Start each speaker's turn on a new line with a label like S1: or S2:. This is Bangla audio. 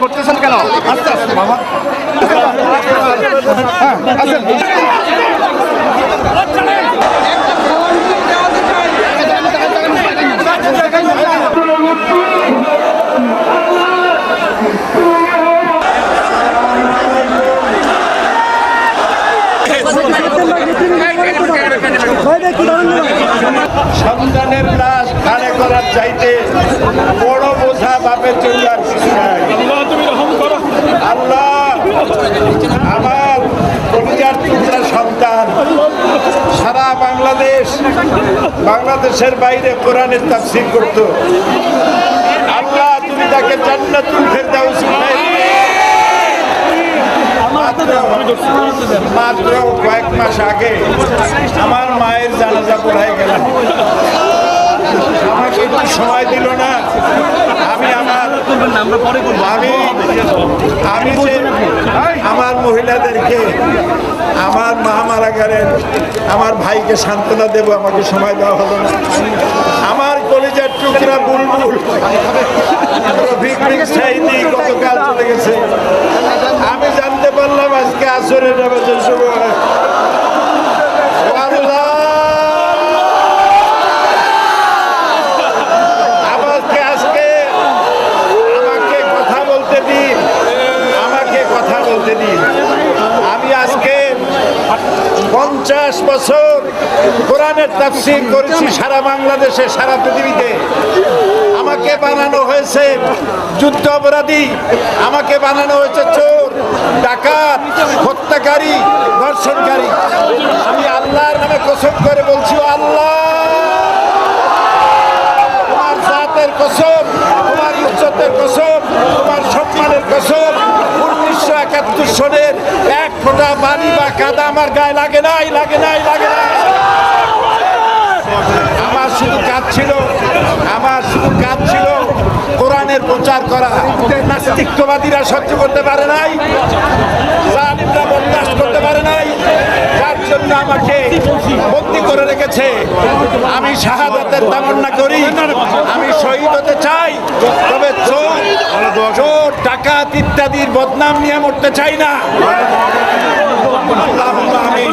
S1: করতেছেন কেন? আস্তে আস্তে বাবা। হ্যাঁ, আসেন।
S2: সন্তানের লাশ ঘাড়ে করার চাইতে বড় বোঝা বাপের জন্য আর কিছু নাই। আল্লাহ আমার কলিজার টুকরা সন্তান সারা বাংলাদেশের বাইরে কোরআনের তাফসীর করত। আল্লাহ তুমি তাকে জান্নাতুল ফেরদাউস মাত্র কয়েক মাস আগে আমার মায়ের জানাজা পড়াই গেলাম। আমাকে একটু সময় দিল না। আমি আমার মহিলাদেরকে আমার মা মারা গেলেন, আমার ভাইকে সান্ত্বনা দেব, আমাকে সময় দেওয়া হলো না। আমার কলিজার টুকরা বুলবুল গতকাল চলে গেছে। আমি জানতে পারলাম আজকে আসরের নামাজের সময়। আমি আজকে 50 বছর কোরআনের তাফসীর করেছি সারা বাংলাদেশে, সারা পৃথিবীতে। আমাকে বানানো হয়েছে যুদ্ধ অপরাধী, আমাকে বানানো হয়েছে চোর, ডাকাত, হত্যাকারী, ধর্ষণকারী। আমি আল্লাহর নামে কসম করে বলছি, আল্লাহ তোমার জাতের কসম, তোমার ইজ্জতের কসম, তোমার সম্মানের কসম, 1971 সনের এক ফোঁটা পানি বা কাদা আমার গায়ে লাগে নাই। আমার শুধু কাজ ছিল কোরআনের প্রচার করা। নাস্তিকবাদীরা সহ্য করতে পারে নাই, জালিমরা বরদাস্ত করতে পারে নাই, যার জন্য আমাকে বন্দী করে রেখেছে। আমি শাহাদাতের তামান্না করি, আমি শহীদ হতে চাই, তবে চোর ডাকাত ইত্যাদির বদনাম নিয়ে মরতে চাই না। আল্লাহুম্মা আমিন।